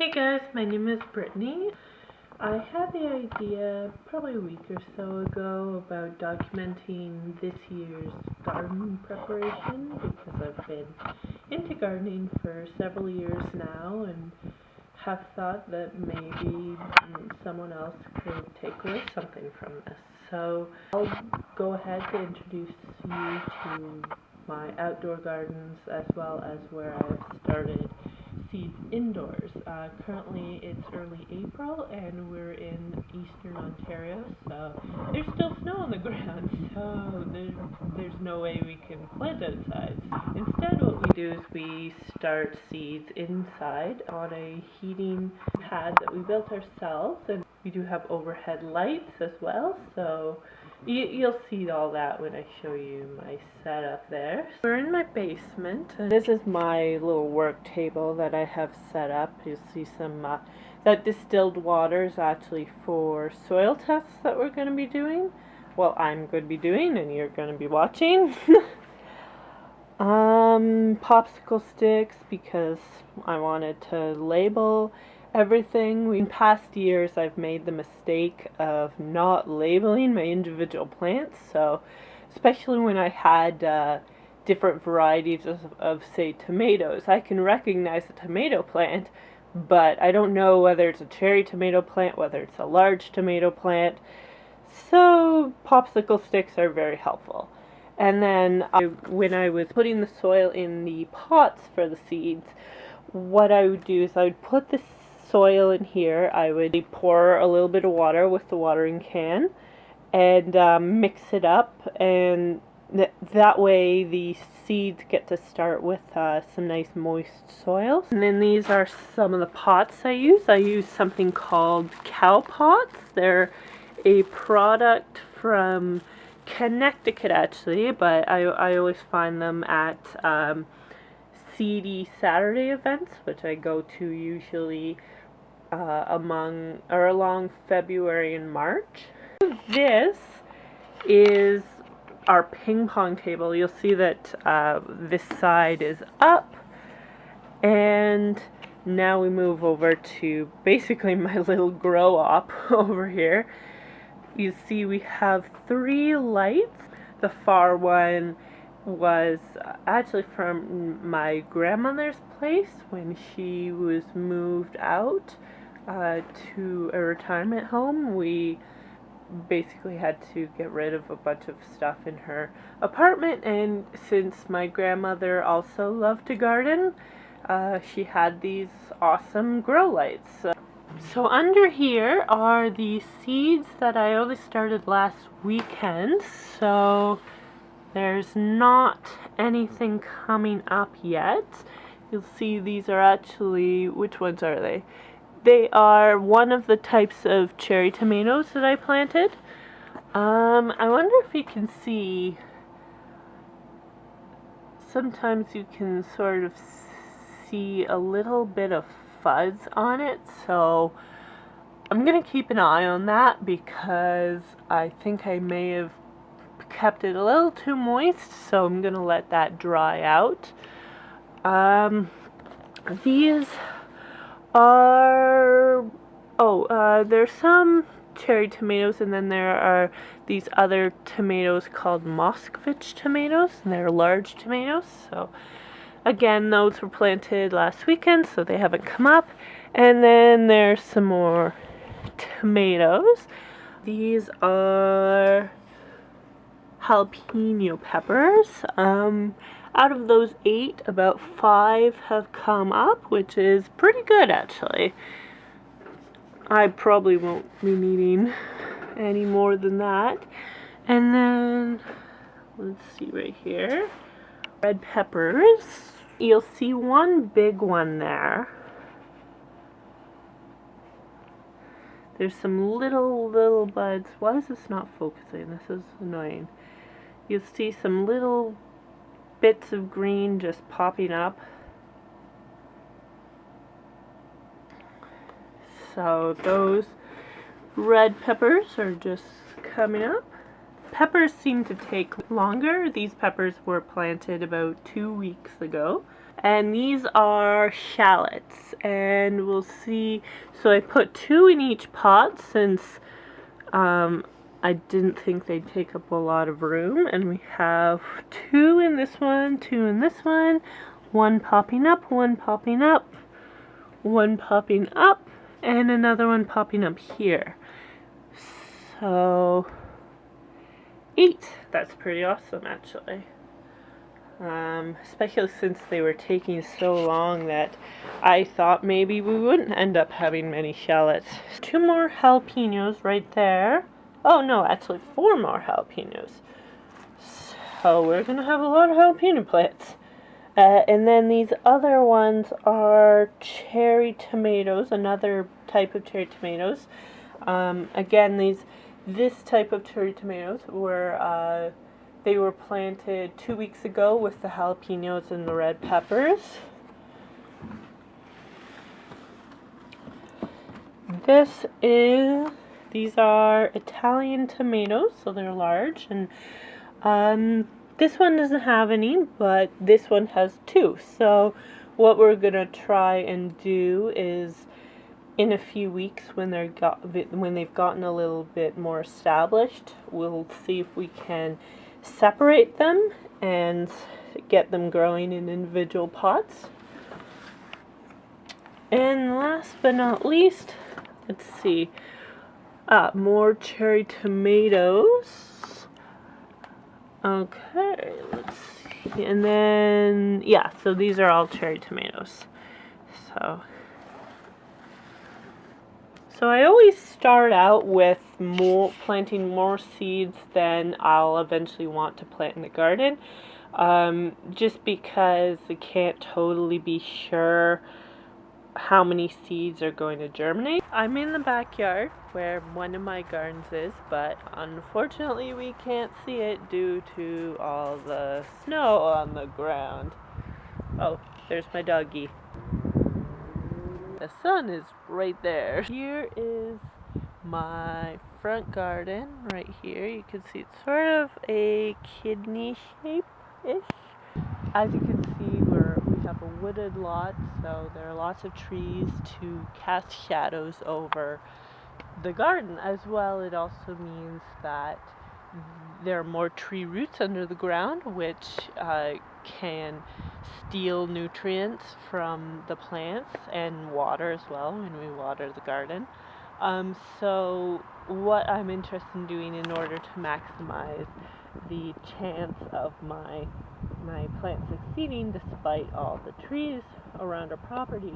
Hey guys, my name is Brittany. I had the idea probably a week or so ago about documenting this year's garden preparation because I've been into gardening for several years now and have thought that maybe someone else could take away something from this. So I'll go ahead to introduce you to my outdoor gardens as well as where I've started seeds indoors. Currently it's early April and we're in eastern Ontario, so there's still snow on the ground, so there's no way we can plant outside. Instead what we do is we start seeds inside on a heating pad that we built ourselves, and we do have overhead lights as well, so you'll see all that when I show you my setup there. We're in my basement, and this is my little work table that I have set up. You'll see some, that distilled water is actually for soil tests that we're going to be doing. Well, I'm going to be doing, and you're going to be watching. Popsicle sticks, because I wanted to label everything. In past years I've made the mistake of not labeling my individual plants, so especially when I had different varieties of say tomatoes, I can recognize a tomato plant, but I don't know whether it's a cherry tomato plant, whether it's a large tomato plant, so popsicle sticks are very helpful. And then when I was putting the soil in the pots for the seeds, what I would do is I would put the soil in here. I would pour a little bit of water with the watering can and mix it up, and that way the seeds get to start with some nice moist soil. And then these are some of the pots I use. I use something called cow pots. They're a product from Connecticut actually, but I always find them at Seedy Saturday events, which I go to usually along February and March. This is our ping pong table. You'll see that this side is up, and now we move over to basically my little grow op over here. You see we have 3 lights. The far one was actually from my grandmother's place when she was moved out to a retirement home. We basically had to get rid of a bunch of stuff in her apartment, and since my grandmother also loved to garden, she had these awesome grow lights. So under here are the seeds that I only started last weekend, so there's not anything coming up yet. You'll see these are actually, which ones are they? They are one of the types of cherry tomatoes that I planted. I wonder if you can see, sometimes you can sort of see a little bit of fuzz on it, so I'm gonna keep an eye on that because I think I may have kept it a little too moist, so I'm gonna let that dry out. These are there's some cherry tomatoes, and then there are these other tomatoes called Moscovich tomatoes, and they're large tomatoes. So again, those were planted last weekend, so they haven't come up. And then there's some more tomatoes. These are jalapeno peppers. Out of those 8, about 5 have come up, which is pretty good actually. I probably won't be needing any more than that. And then, let's see right here, red peppers. You'll see one big one there. There's some little buds. Why is this not focusing? This is annoying. You'll see some little bits of green just popping up. So those red peppers are just coming up. Peppers seem to take longer. These peppers were planted about 2 weeks ago, And these are shallots, and we'll see. So I put 2 in each pot since I didn't think they'd take up a lot of room. And we have 2 in this one, 2 in this one popping up, one popping up, one popping up, and another one popping up here. So 8. That's pretty awesome, actually. Especially since they were taking so long that I thought maybe we wouldn't end up having many shallots. 2 more jalapenos right there. Oh no, actually 4 more jalapenos. So we're gonna have a lot of jalapeno plants. And then these other ones are cherry tomatoes, another type of cherry tomatoes. Again, this type of cherry tomatoes were they were planted 2 weeks ago with the jalapenos and the red peppers. These are Italian tomatoes, so they're large, and this one doesn't have any, but this one has 2. So what we're gonna try and do is, in a few weeks, when they've gotten a little bit more established, we'll see if we can separate them and get them growing in individual pots. And last but not least, let's see, more cherry tomatoes. Okay, let's see. And then, yeah, so these are all cherry tomatoes. So I always start out with planting more seeds than I'll eventually want to plant in the garden, just because I can't totally be sure how many seeds are going to germinate. I'm in the backyard where one of my gardens is, but unfortunately we can't see it due to all the snow on the ground. Oh, there's my doggy. The sun is right there. Here is my front garden right here. You can see it's sort of a kidney shape-ish. As you can see, we have a wooded lot, so there are lots of trees to cast shadows over the garden. As well, it also means that there are more tree roots under the ground, which can steal nutrients from the plants and water as well when we water the garden. So what I'm interested in doing in order to maximize the chance of my plants succeeding despite all the trees around our property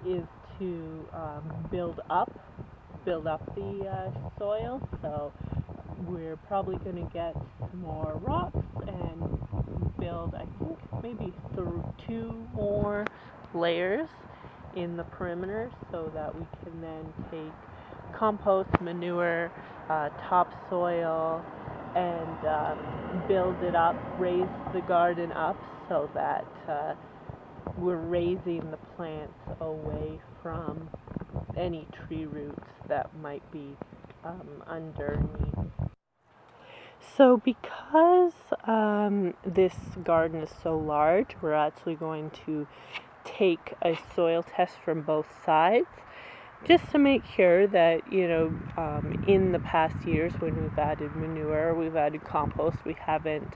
is to build up the soil. So we're probably going to get more rocks and build, I think, maybe 2 more layers in the perimeter so that we can then take compost, manure, topsoil, and build it up, raise the garden up so that we're raising the plants away from any tree roots that might be underneath. So because this garden is so large, we're actually going to take a soil test from both sides, just to make sure that, in the past years when we've added manure, we've added compost, we haven't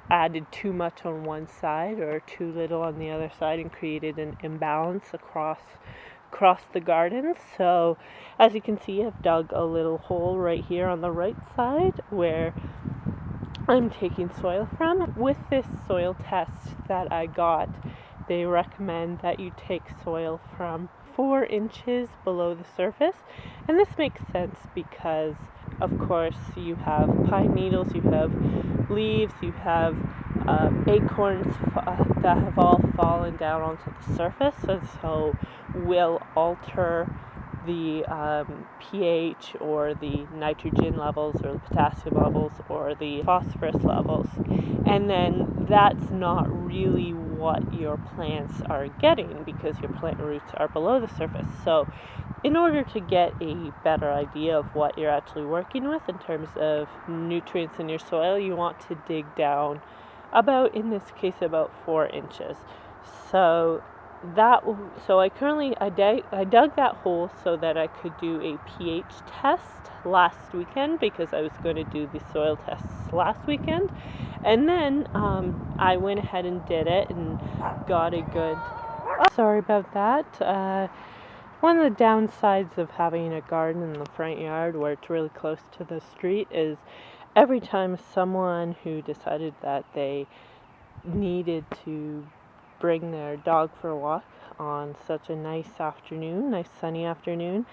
added too much on one side or too little on the other side and created an imbalance across the garden. So as you can see, I've dug a little hole right here on the right side where I'm taking soil from. With this soil test that I got, they recommend that you take soil from 4 inches below the surface, and this makes sense because, of course, you have pine needles, you have leaves, you have acorns that have all fallen down onto the surface, and so will alter the pH or the nitrogen levels or the potassium levels or the phosphorus levels, and then that's not really what your plants are getting because your plant roots are below the surface. So in order to get a better idea of what you're actually working with in terms of nutrients in your soil, you want to dig down about, in this case, about 4 inches. So I dug that hole so that I could do a pH test last weekend, because I was going to do the soil tests last weekend, and then I went ahead and did it and got a good. Oh, sorry about that. One of the downsides of having a garden in the front yard where it's really close to the street is every time someone who decided that they needed to bring their dog for a walk on such a nice sunny afternoon,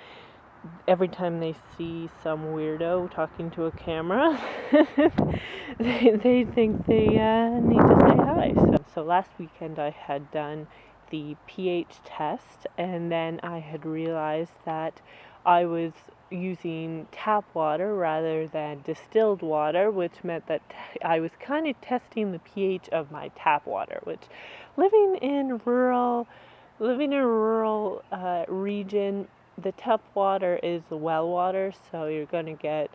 every time they see some weirdo talking to a camera, they think they need to say hi. So last weekend I had done the pH test, and then I had realized that I was using tap water rather than distilled water, which meant that I was kind of testing the pH of my tap water, which living in a rural region, the tap water is well water, so you're going to get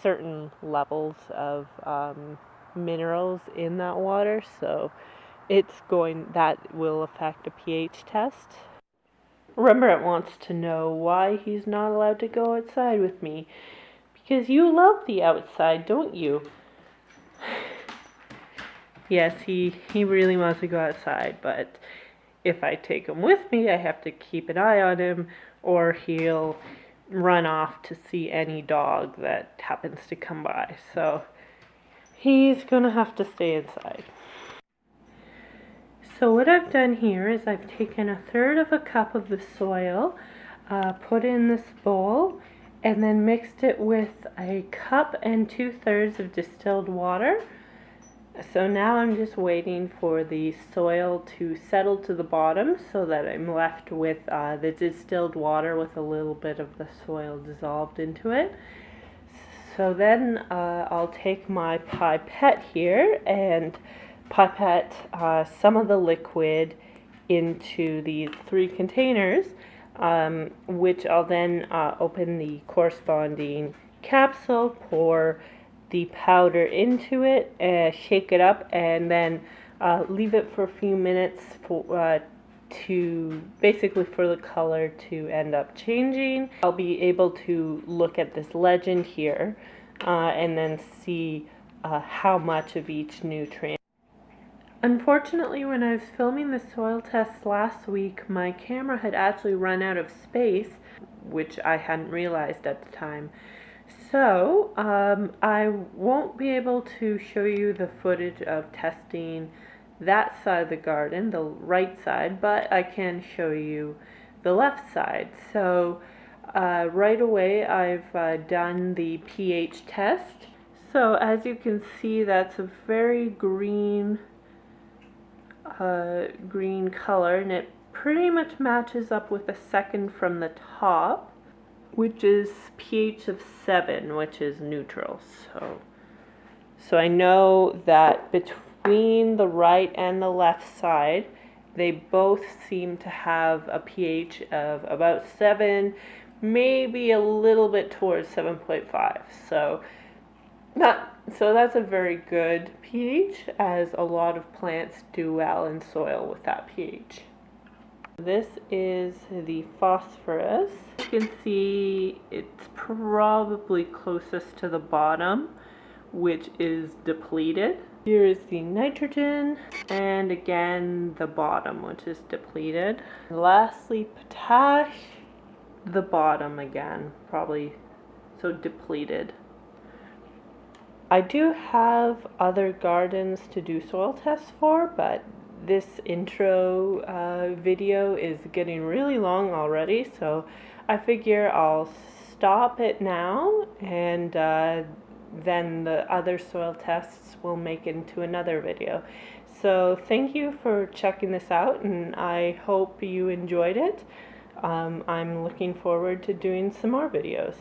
certain levels of minerals in that water, so that will affect a pH test. Rembrandt wants to know why he's not allowed to go outside with me. Because you love the outside, don't you? Yes, he really wants to go outside, but if I take him with me, I have to keep an eye on him, or he'll run off to see any dog that happens to come by. So he's gonna have to stay inside. So what I've done here is I've taken 1/3 of a cup of the soil, put it in this bowl, and then mixed it with 1 cup and 2/3 of distilled water. So now I'm just waiting for the soil to settle to the bottom so that I'm left with the distilled water with a little bit of the soil dissolved into it. So then I'll take my pipette here and pipette some of the liquid into these 3 containers, which I'll then open the corresponding capsule, pour the powder into it, shake it up, and then leave it for a few minutes for the color to end up changing. I'll be able to look at this legend here and then see how much of each nutrient. Unfortunately, when I was filming the soil test last week, my camera had actually run out of space, which I hadn't realized at the time. So I won't be able to show you the footage of testing that side of the garden, the right side, but I can show you the left side. So right away I've done the pH test. So as you can see, that's a very green color, and it pretty much matches up with the second from the top, which is pH of 7, which is neutral. So I know that between the right and the left side, they both seem to have a pH of about 7, maybe a little bit towards 7.5. So that's a very good pH, as a lot of plants do well in soil with that pH. This is the phosphorus. You can see it's probably closest to the bottom, which is depleted. Here is the nitrogen, and again the bottom, which is depleted. Lastly, potash, the bottom again, probably so depleted. I do have other gardens to do soil tests for, but this intro video is getting really long already, so I figure I'll stop it now, and then the other soil tests will make into another video. So thank you for checking this out, and I hope you enjoyed it. I'm looking forward to doing some more videos.